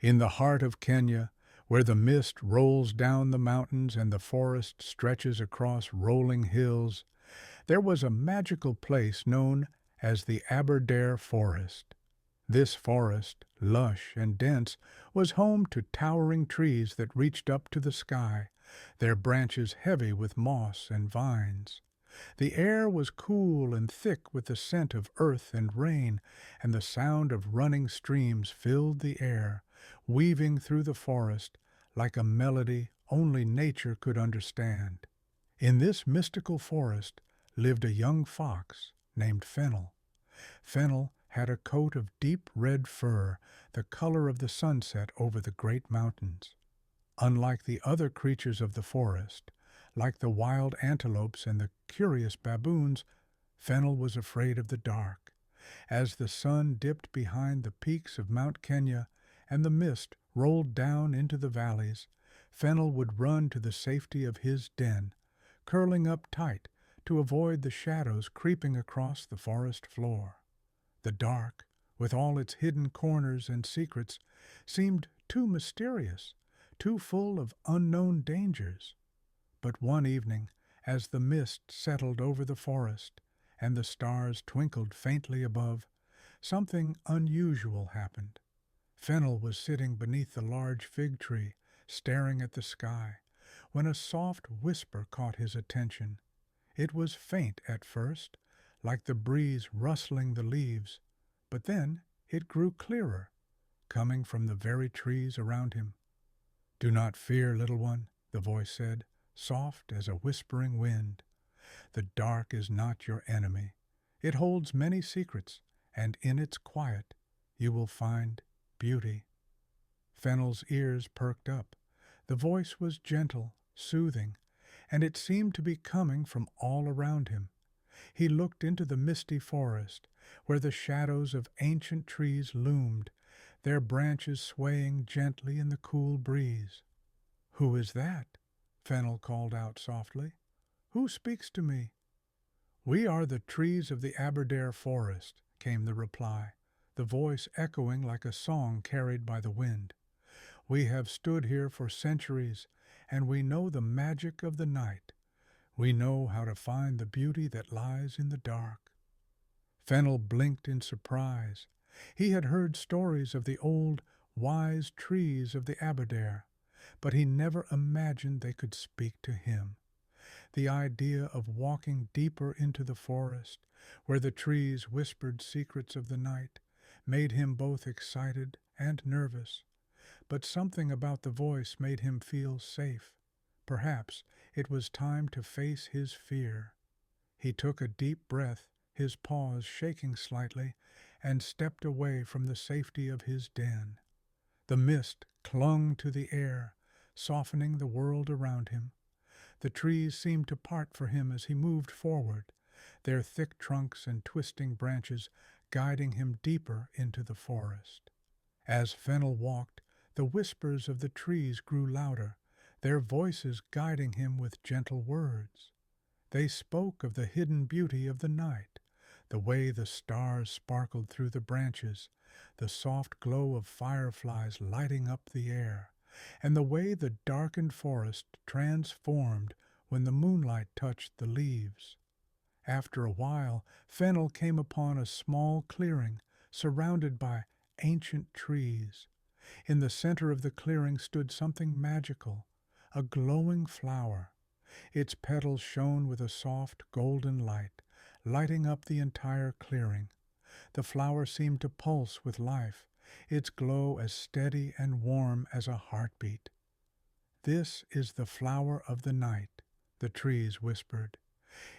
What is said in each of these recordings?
In the heart of Kenya, where the mist rolls down the mountains and the forest stretches across rolling hills, there was a magical place known as the Aberdare Forest. This forest, lush and dense, was home to towering trees that reached up to the sky, their branches heavy with moss and vines. The air was cool and thick with the scent of earth and rain, and the sound of running streams filled the air, weaving through the forest like a melody only nature could understand. In this mystical forest lived a young fox named Fennel. Fennel had a coat of deep red fur, the color of the sunset over the great mountains. Unlike the other creatures of the forest, like the wild antelopes and the curious baboons, Fennel was afraid of the dark. As the sun dipped behind the peaks of Mount Kenya and the mist rolled down into the valleys, Fennel would run to the safety of his den, curling up tight to avoid the shadows creeping across the forest floor. The dark, with all its hidden corners and secrets, seemed too mysterious, too full of unknown dangers. But one evening, as the mist settled over the forest and the stars twinkled faintly above, something unusual happened. Fennel was sitting beneath the large fig tree, staring at the sky, when a soft whisper caught his attention. It was faint at first, like the breeze rustling the leaves, but then it grew clearer, coming from the very trees around him. "Do not fear, little one," the voice said, soft as a whispering wind. "The dark is not your enemy. It holds many secrets, and in its quiet you will find beauty." Fennel's ears perked up. The voice was gentle, soothing, and it seemed to be coming from all around him. He looked into the misty forest, where the shadows of ancient trees loomed, their branches swaying gently in the cool breeze. "Who is that?" Fennel called out softly. "Who speaks to me?" "We are the trees of the Aberdare Forest," came the reply, the voice echoing like a song carried by the wind. "We have stood here for centuries, and we know the magic of the night. We know how to find the beauty that lies in the dark." Fennel blinked in surprise. He had heard stories of the old, wise trees of the Aberdare, but he never imagined they could speak to him. The idea of walking deeper into the forest, where the trees whispered secrets of the night, made him both excited and nervous. But something about the voice made him feel safe. Perhaps it was time to face his fear. He took a deep breath, his paws shaking slightly, and stepped away from the safety of his den. The mist clung to the air, softening the world around him. The trees seemed to part for him as he moved forward, their thick trunks and twisting branches guiding him deeper into the forest. As Fennel walked, the whispers of the trees grew louder, their voices guiding him with gentle words. They spoke of the hidden beauty of the night, the way the stars sparkled through the branches, the soft glow of fireflies lighting up the air, and the way the darkened forest transformed when the moonlight touched the leaves. After a while, Fennel came upon a small clearing surrounded by ancient trees. In the center of the clearing stood something magical, a glowing flower. Its petals shone with a soft golden light, lighting up the entire clearing. The flower seemed to pulse with life, its glow as steady and warm as a heartbeat. "This is the flower of the night," the trees whispered.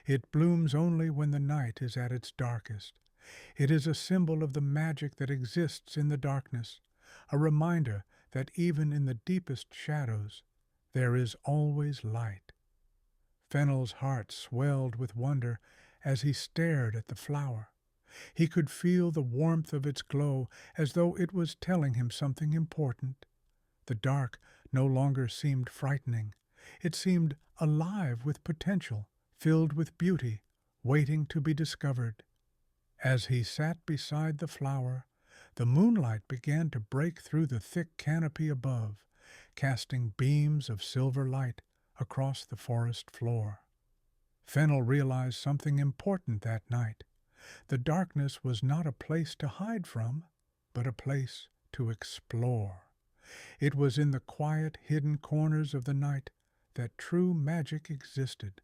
"It blooms only when the night is at its darkest. It is a symbol of the magic that exists in the darkness, a reminder that even in the deepest shadows, there is always light." Fennel's heart swelled with wonder as he stared at the flower. He could feel the warmth of its glow as though it was telling him something important. The dark no longer seemed frightening. It seemed alive with potential, filled with beauty, waiting to be discovered. As he sat beside the flower, The moonlight began to break through the thick canopy above, casting beams of silver light across the forest floor. Fennel realized something important that night. The darkness was not a place to hide from, but a place to explore. It was in the quiet, hidden corners of the night that true magic existed.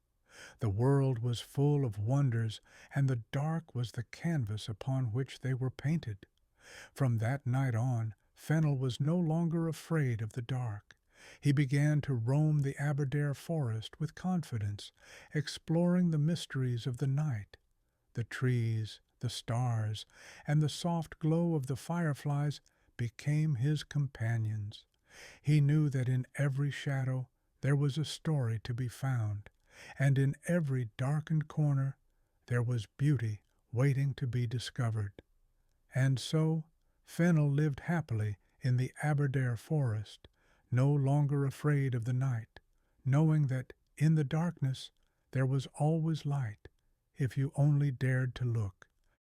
The world was full of wonders, and the dark was the canvas upon which they were painted. From that night on, Fennel was no longer afraid of the dark. He began to roam the Aberdare Forest with confidence, exploring the mysteries of the night. The trees, the stars, and the soft glow of the fireflies became his companions. He knew that in every shadow there was a story to be found, and in every darkened corner there was beauty waiting to be discovered. And so Fennel lived happily in the Aberdare Forest, no longer afraid of the night, knowing that in the darkness there was always light, if you only dared to look.